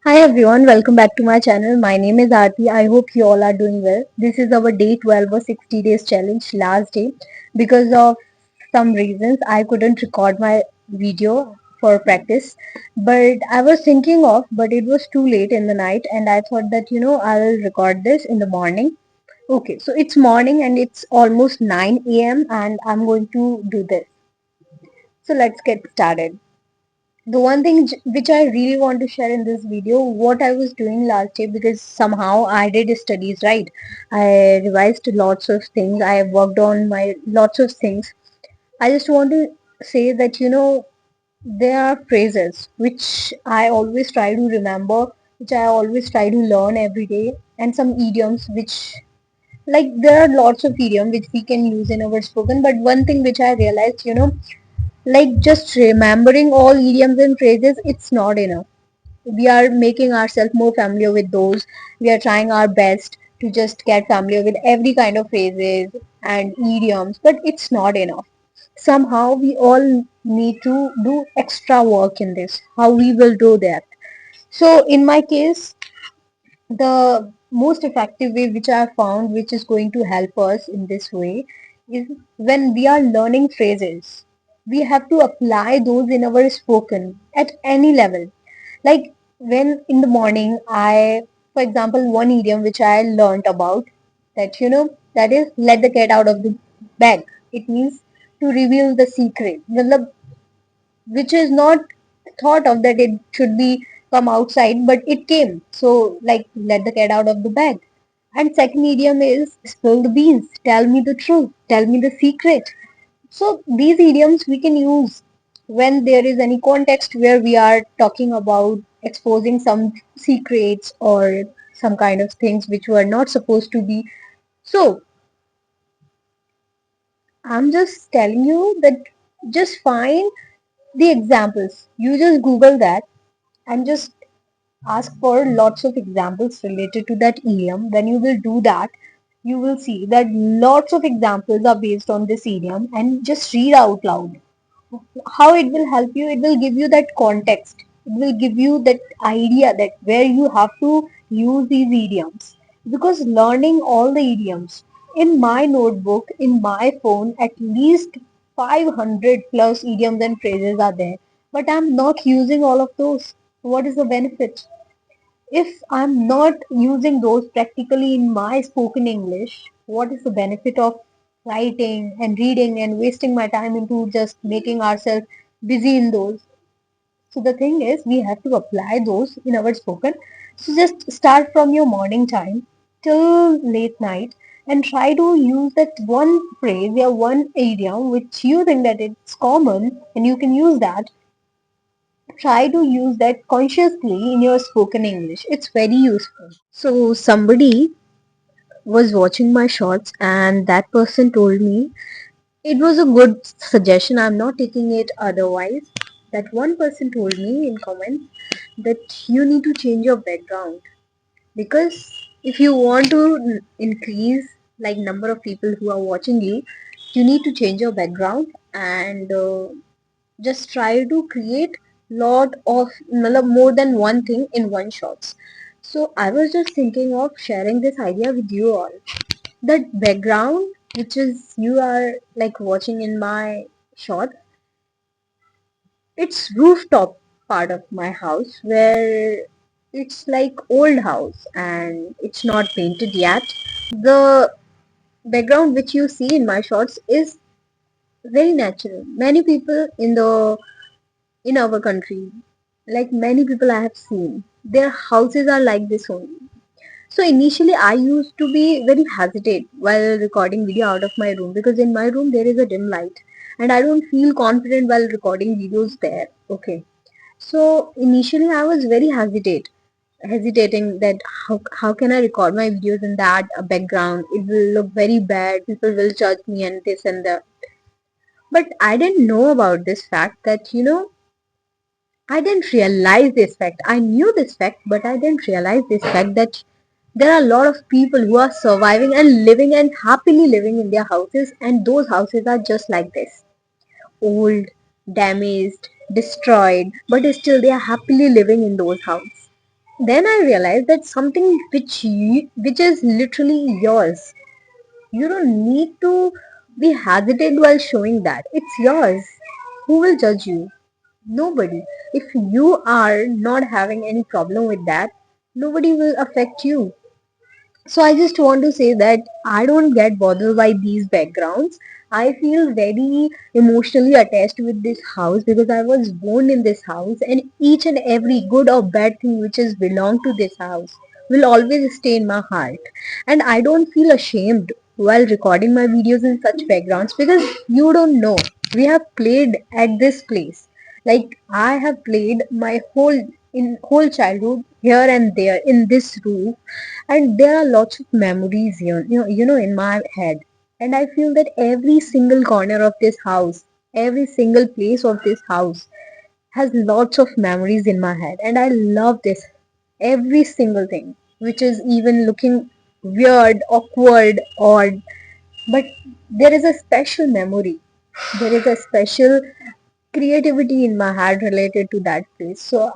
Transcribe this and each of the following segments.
Hi everyone, welcome back to my channel. My name is Aarti. I hope you all are doing well. This is our day 12 or 60 days challenge, last day. Because of some reasons, I couldn't record my video for practice. But I was thinking of, but it was too late in the night and I thought that, I'll record this in the morning. Okay, so it's morning and it's almost 9 a.m. and I'm going to do this. So let's get started. The one thing which I really want to share in this video, what I was doing last year, because somehow I did studies, right? I revised lots of things. I worked on my lots of things. I just want to say that, there are phrases which I always try to remember, which I always try to learn every day, and some idioms which, like, there are lots of idioms which we can use in our spoken, but one thing which I realized, like just remembering all idioms and phrases, it's not enough. We are making ourselves more familiar with those. We are trying our best to just get familiar with every kind of phrases and idioms, but it's not enough. Somehow we all need to do extra work in this. How we will do that? So in my case, the most effective way which I have found, which is going to help us in this way, is when we are learning phrases, we have to apply those in our spoken at any level. Like when in the morning, for example, one idiom which I learned about, that that is let the cat out of the bag. It means to reveal the secret. Matlab, which is not thought of that it should be come outside, but it came. So like let the cat out of the bag. And second idiom is spill the beans, tell me the truth, tell me the secret. So these idioms we can use when there is any context where we are talking about exposing some secrets or some kind of things which were not supposed to be. So I'm just telling you that just find the examples. You just Google that and just ask for lots of examples related to that idiom. When you will do that, you will see that lots of examples are based on this idiom and just read out loud. How it will help you? It will give you that context. It will give you that idea that where you have to use these idioms. Because learning all the idioms in my notebook, in my phone, at least 500 plus idioms and phrases are there. But I'm not using all of those. What is the benefit? If I'm not using those practically in my spoken English, what is the benefit of writing and reading and wasting my time into just making ourselves busy in those? So the thing is, we have to apply those in our spoken. So just start from your morning time till late night and try to use that one phrase or one idiom which you think that it's common and you can use that. Try to use that consciously in your spoken English. It's very useful. So somebody was watching my shorts and that person told me it was a good suggestion. I'm not taking it otherwise. That one person told me in comments that you need to change your background because if you want to increase like number of people who are watching you, you need to change your background and just try to create lot of more than one thing in one shots. So I was just thinking of sharing this idea with you all. That background which is you are like watching in my shot, it's rooftop part of my house where it's like old house and it's not painted yet. The background which you see in my shots is very natural. Many people in our country, like many people I have seen, their houses are like this only. So initially I used to be very hesitate while recording video out of my room because in my room there is a dim light and I don't feel confident while recording videos there. Okay. So initially I was very hesitating that how can I record my videos in that background? It will look very bad. People will judge me and this and that. But I didn't know about this fact that I didn't realize this fact. I knew this fact, but I didn't realize this fact that there are a lot of people who are surviving and living and happily living in their houses, and those houses are just like this old, damaged, destroyed, but still they are happily living in those houses. Then I realized that something which is literally yours. You don't need to be hesitant while showing that. It's yours. Who will judge you? Nobody. If you are not having any problem with that, nobody will affect you. So I just want to say that I don't get bothered by these backgrounds. I feel very emotionally attached with this house because I was born in this house, and each and every good or bad thing which has belonged to this house will always stay in my heart. And I don't feel ashamed while recording my videos in such backgrounds because you don't know. We have played at this place. Like I have played my whole childhood here and there in this room, and there are lots of memories here, in my head. And I feel that every single corner of this house, every single place of this house has lots of memories in my head, and I love this every single thing, which is even looking weird, awkward, odd, but there is a special memory. There is a special creativity in my head related to that place. So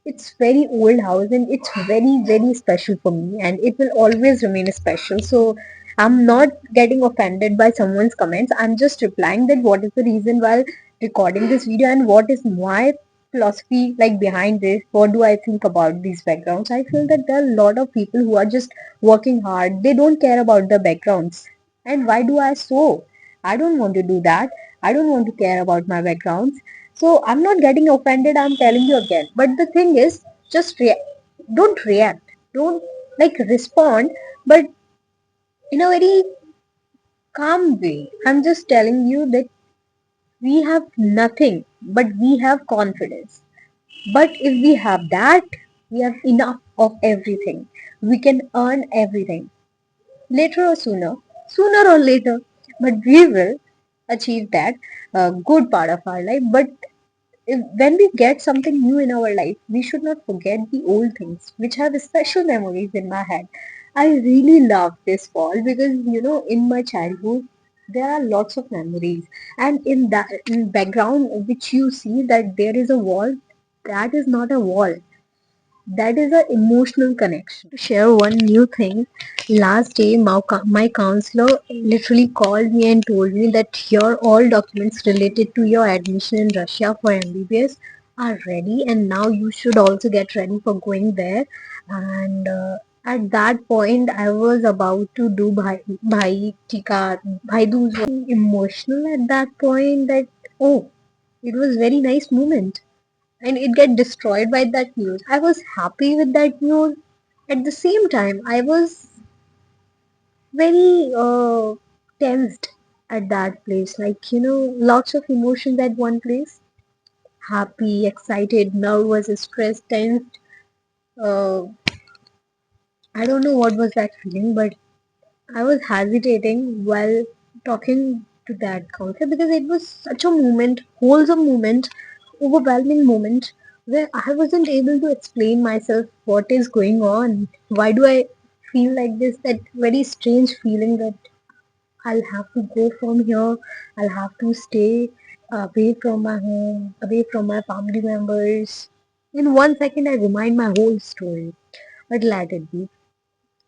it's very old house and it's very very special for me, and it will always remain special. So I'm not getting offended by someone's comments. I'm just replying that what is the reason while recording this video and what is my philosophy like behind this. What do I think about these backgrounds? I feel that there are a lot of people who are just working hard. They don't care about the backgrounds. And why do I so? I don't want to do that. I don't want to care about my backgrounds. So I'm not getting offended, I'm telling you again. But the thing is, just don't react. Don't like respond, but in a very calm way. I'm just telling you that we have nothing, but we have confidence. But if we have that, we have enough of everything. We can earn everything. Later or sooner or later, but we will achieve that good part of our life. But when we get something new in our life, we should not forget the old things which have special memories in my head. I really love this wall because in my childhood there are lots of memories, and in that in background which you see that there is a wall, that is not a wall, that is an emotional connection. To share one new thing, last day my counselor literally called me and told me that your all documents related to your admission in Russia for MBBS are ready, and now you should also get ready for going there. And at that point, I was about to do Bhai Tika, Bhai Dooj. Emotional at that point that, oh, it was very nice moment, and it get destroyed by that news. I was happy with that news. At the same time, I was very tensed at that place. Like, lots of emotions at one place. Happy, excited, nervous, stressed, tensed. Uh, I don't know what was that feeling, but I was hesitating while talking to that counselor because it was such a moment, wholesome moment, overwhelming moment where I wasn't able to explain myself what is going on. Why do I feel like this? That very strange feeling that I'll have to go from here, I'll have to stay away from my home, away from my family members. In 1 second, I remind my whole story. But let it be.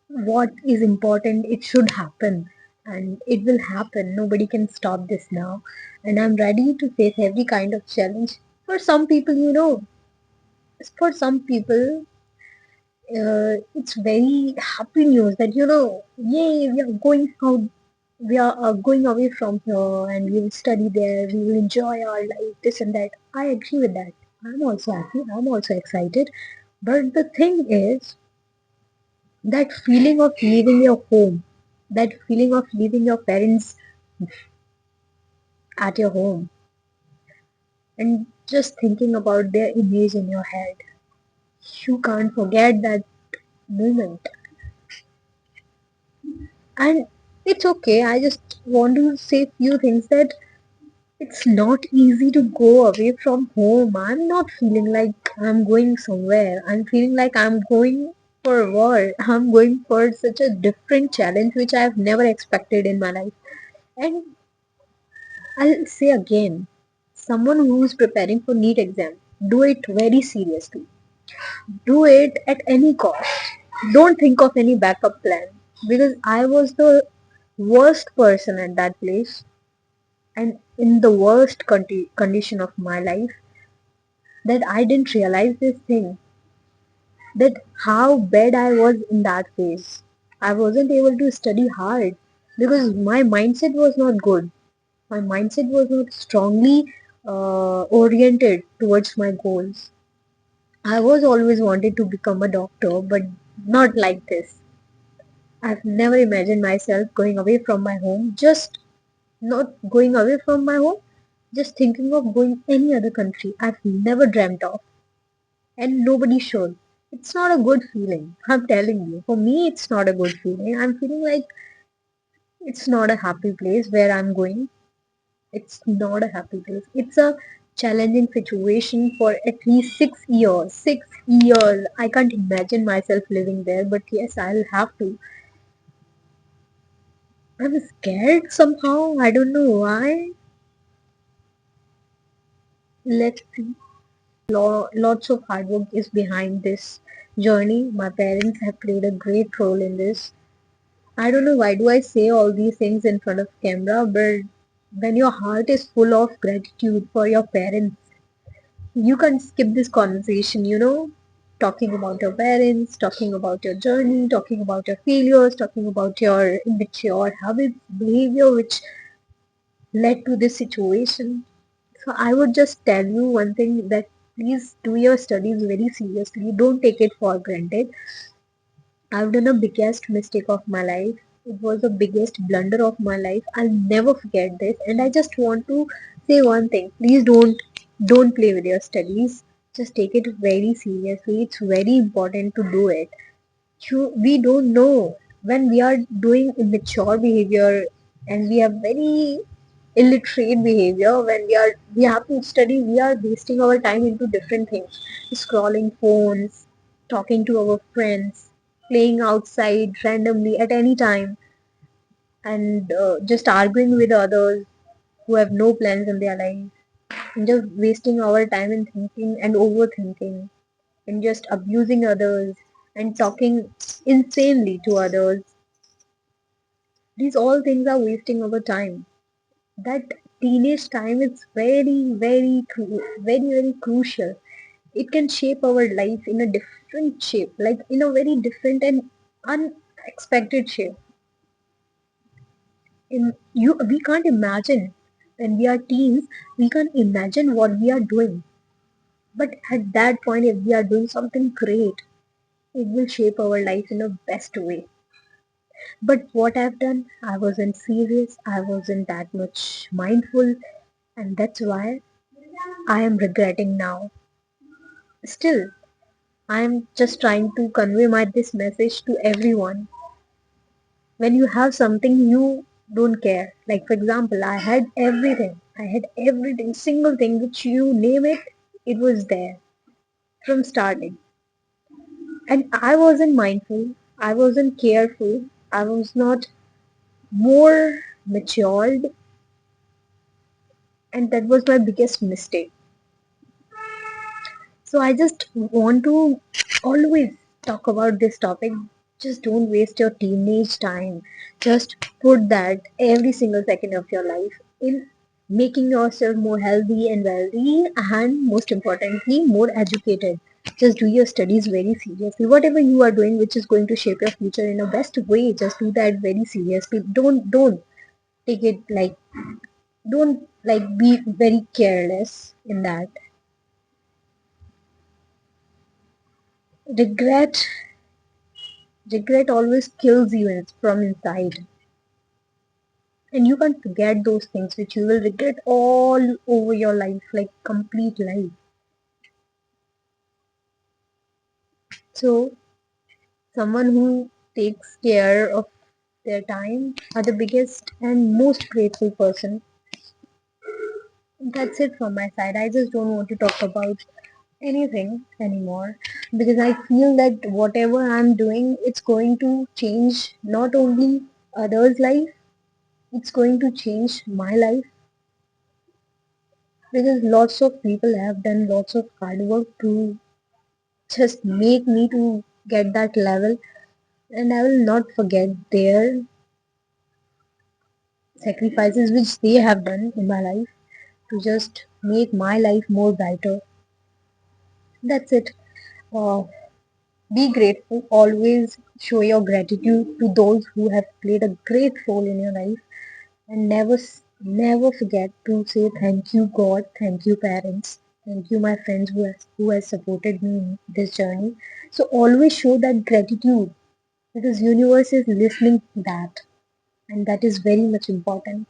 What is important, it should happen, and it will happen. Nobody can stop this now, and I'm ready to face every kind of challenge. For some people, for some people, it's very happy news that yay, we are going out, we are going away from here, and we will study there, we will enjoy our life, this and that. I agree with that. I'm also happy, I'm also excited, but the thing is, that feeling of leaving your home, that feeling of leaving your parents at your home, and just thinking about their image in your head, you can't forget that moment. And it's okay, I just want to say few things that it's not easy to go away from home. I'm not feeling like I'm going somewhere. I'm feeling like I'm going for a war. I'm going for such a different challenge which I've never expected in my life. And I'll say again, someone who's preparing for NEET exam, do it very seriously. Do it at any cost. Don't think of any backup plan, because I was the worst person at that place and in the worst condition of my life, that I didn't realize this thing, that how bad I was in that phase. I wasn't able to study hard because my mindset was not good. My mindset was not strongly oriented towards my goals. I was always wanted to become a doctor, but not like this. I've never imagined myself going away from my home, just not going away from my home, just thinking of going any other country. I've never dreamt of, and nobody should. It's not a good feeling. I'm telling you. For me, it's not a good feeling. I'm feeling like it's not a happy place where I'm going. It's not a happy place. It's a challenging situation for at least 6 years. 6 years. I can't imagine myself living there, but yes, I'll have to. I'm scared somehow. I don't know why. Let's see. Lots of hard work is behind this journey. My parents have played a great role in this. I don't know why do I say all these things in front of camera, but when your heart is full of gratitude for your parents, you can't skip this conversation, talking about your parents, talking about your journey, talking about your failures, talking about your immature habits, behavior, which led to this situation. So I would just tell you one thing, that please do your studies very seriously. Don't take it for granted. I've done a biggest mistake of my life. It was the biggest blunder of my life. I'll never forget this. And I just want to say one thing. Please don't play with your studies. Just take it very seriously. It's very important to do it. We don't know when we are doing immature behavior and we have very illiterate behavior, when we have to study, we are wasting our time into different things, scrolling phones, talking to our friends, playing outside randomly at any time, and just arguing with others who have no plans in their life, and just wasting our time in thinking and overthinking, and just abusing others and talking insanely to others. These all things are wasting our time. That teenage time is very crucial. It can shape our life in a different shape, like in a very different and unexpected shape. We can't imagine when we are teens. We can't imagine what we are doing, but at that point, if we are doing something great, it will shape our life in a best way. But what I've done, I wasn't serious, I wasn't that much mindful, and that's why I am regretting now. Still, I am just trying to convey this message to everyone. When you have something, you don't care. Like, for example, I had everything. I had everything, single thing which you name it, it was there from starting. And I wasn't mindful, I wasn't careful, I was not more matured, and that was my biggest mistake. So I just want to always talk about this topic. Just don't waste your teenage time. Just put that every single second of your life in making yourself more healthy and wealthy, and most importantly, more educated. Just do your studies very seriously. Whatever you are doing which is going to shape your future in a best way, just do that very seriously. Don't take it like, don't like be very careless in that. Regret Regret always kills you from inside. And you can't forget those things which you will regret all over your life, like complete life. So, someone who takes care of their time are the biggest and most grateful person. That's it from my side. I just don't want to talk about anything anymore, because I feel that whatever I'm doing, it's going to change not only others' life, it's going to change my life, because lots of people have done lots of hard work to just make me to get that level, and I will not forget their sacrifices which they have done in my life to just make my life more brighter. That's it. uh, be grateful, always show your gratitude to those who have played a great role in your life, and never forget to say thank you God, thank you parents, thank you my friends who has supported me in this journey. So always show that gratitude, because universe is listening to that, and that is very much important.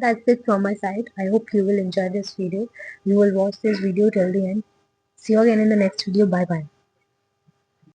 That's it from my side. I hope you will enjoy this video. You will watch this video till the end. See you again in the next video. Bye bye.